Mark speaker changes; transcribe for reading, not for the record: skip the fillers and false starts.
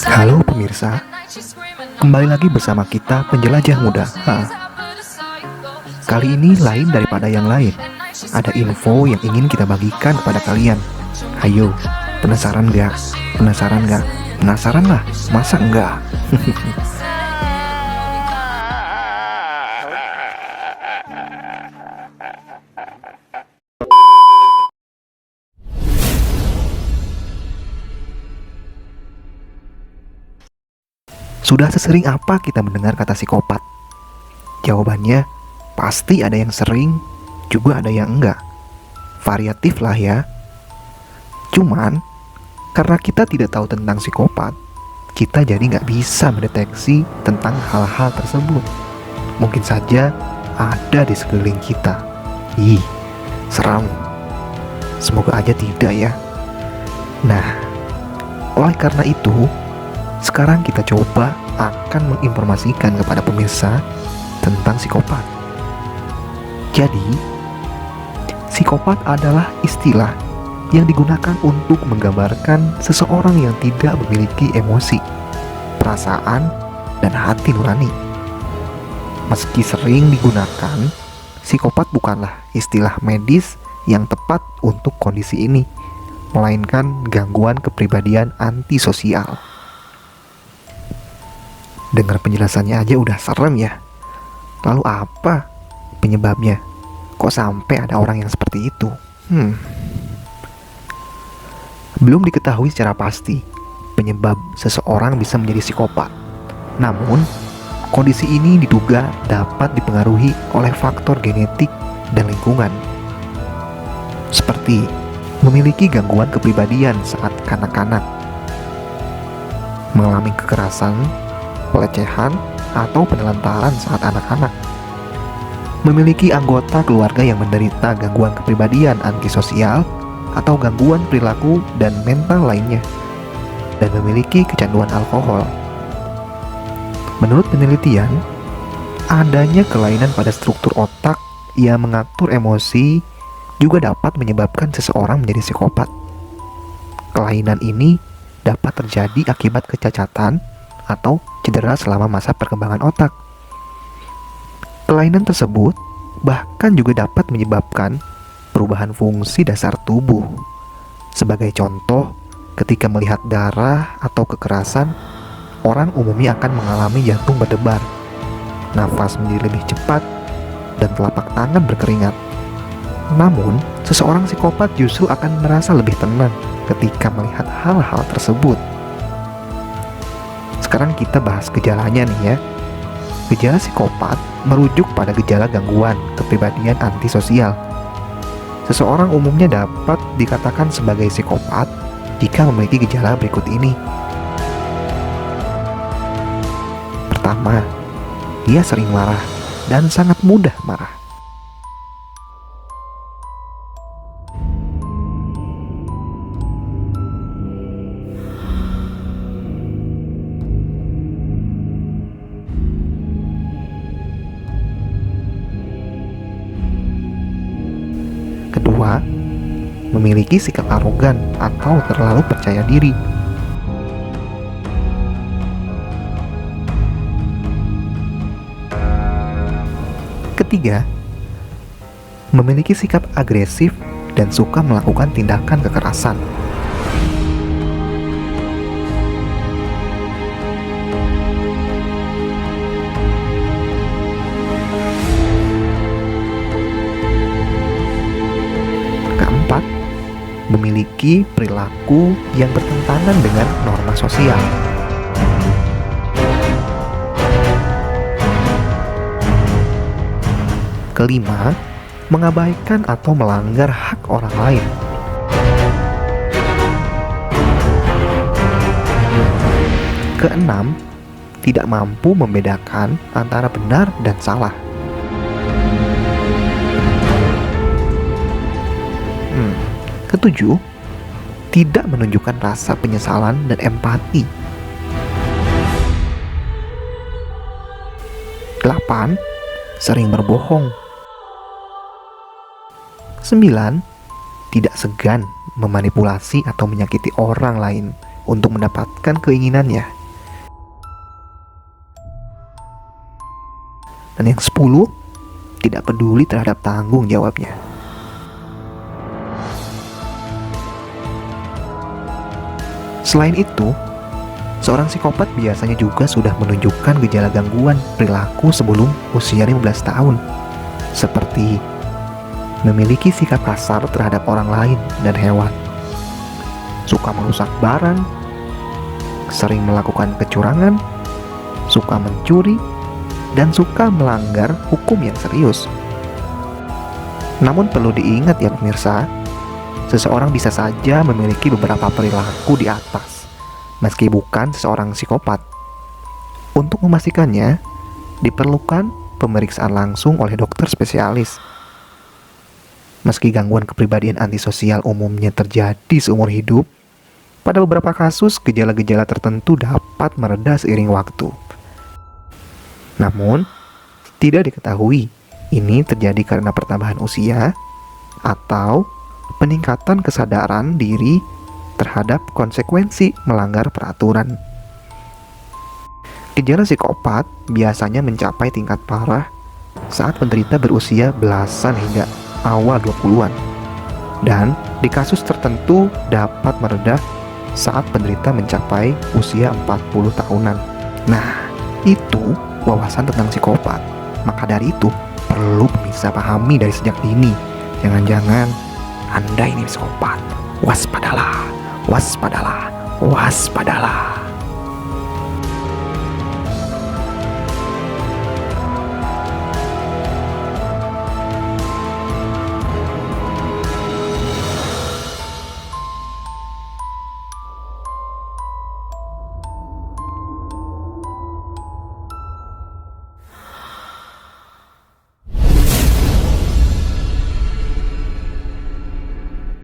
Speaker 1: Halo pemirsa, kembali lagi bersama kita penjelajah muda. Kali ini lain daripada yang lain. Ada info yang ingin kita bagikan kepada kalian. Ayo, penasaran gak? Penasaran gak? Penasaran lah, masa enggak? Sudah sesering apa kita mendengar kata psikopat? Jawabannya, pasti ada yang sering, juga ada yang enggak. Variatif lah ya. Cuman, karena kita tidak tahu tentang psikopat, kita jadi nggak bisa mendeteksi tentang hal-hal tersebut. Mungkin saja ada di sekeliling kita. Ih, seram. Semoga aja tidak ya. Nah, oleh karena itu, sekarang kita coba akan menginformasikan kepada pemirsa tentang psikopat. Jadi, psikopat adalah istilah yang digunakan untuk menggambarkan seseorang yang tidak memiliki emosi, perasaan, dan hati nurani. Meski sering digunakan, psikopat bukanlah istilah medis yang tepat untuk kondisi ini, melainkan gangguan kepribadian antisosial. Dengar penjelasannya aja udah serem ya. Lalu apa penyebabnya? Kok sampai ada orang yang seperti itu? Belum diketahui secara pasti penyebab seseorang bisa menjadi psikopat. Namun, kondisi ini diduga dapat dipengaruhi oleh faktor genetik dan lingkungan. Seperti memiliki gangguan kepribadian saat kanak-kanak, mengalami kekerasan, pelecehan, atau penelantaran saat anak-anak, memiliki anggota keluarga yang menderita gangguan kepribadian antisosial atau gangguan perilaku dan mental lainnya, dan memiliki kecanduan alkohol. Menurut penelitian, adanya kelainan pada struktur otak yang mengatur emosi juga dapat menyebabkan seseorang menjadi psikopat. Kelainan ini dapat terjadi akibat kecacatan atau cedera selama masa perkembangan otak. Kelainan tersebut bahkan juga dapat menyebabkan perubahan fungsi dasar tubuh. Sebagai contoh, ketika melihat darah atau kekerasan, orang umumnya akan mengalami jantung berdebar, nafas menjadi lebih cepat, dan telapak tangan berkeringat. Namun, seseorang psikopat justru akan merasa lebih tenang ketika melihat hal-hal tersebut. Sekarang kita bahas gejalanya nih ya. Gejala psikopat merujuk pada gejala gangguan kepribadian antisosial. Seseorang umumnya dapat dikatakan sebagai psikopat jika memiliki gejala berikut ini. Pertama, dia sering marah dan sangat mudah marah. Kedua, memiliki sikap arogan atau terlalu percaya diri. Ketiga, memiliki sikap agresif dan suka melakukan tindakan kekerasan. Keempat, memiliki perilaku yang bertentangan dengan norma sosial. Kelima, mengabaikan atau melanggar hak orang lain. Keenam, tidak mampu membedakan antara benar dan salah. Ketujuh, tidak menunjukkan rasa penyesalan dan empati. 8. Sering berbohong. 9. Tidak segan memanipulasi atau menyakiti orang lain. untuk mendapatkan keinginannya. Dan yang 10, tidak peduli terhadap tanggung jawabnya. Selain itu, seorang psikopat biasanya juga sudah menunjukkan gejala gangguan perilaku sebelum usia 15 tahun, seperti memiliki sikap kasar terhadap orang lain dan hewan, suka merusak barang, sering melakukan kecurangan, suka mencuri, dan suka melanggar hukum yang serius. Namun perlu diingat ya pemirsa, seseorang bisa saja memiliki beberapa perilaku di atas, meski bukan seseorang psikopat. Untuk memastikannya, diperlukan pemeriksaan langsung oleh dokter spesialis. Meski gangguan kepribadian antisosial umumnya terjadi seumur hidup, pada beberapa kasus gejala-gejala tertentu dapat mereda seiring waktu. Namun, tidak diketahui ini terjadi karena pertambahan usia atau peningkatan kesadaran diri terhadap konsekuensi melanggar peraturan. Gejala psikopat biasanya mencapai tingkat parah saat penderita berusia belasan hingga awal 20-an. Dan di kasus tertentu dapat mereda saat penderita mencapai usia 40 tahunan. Nah, itu wawasan tentang psikopat. Maka dari itu, perlu pemirsa pahami dari sejak dini. Jangan-jangan Anda ini psikopat. Waspadalah, waspadalah, waspadalah.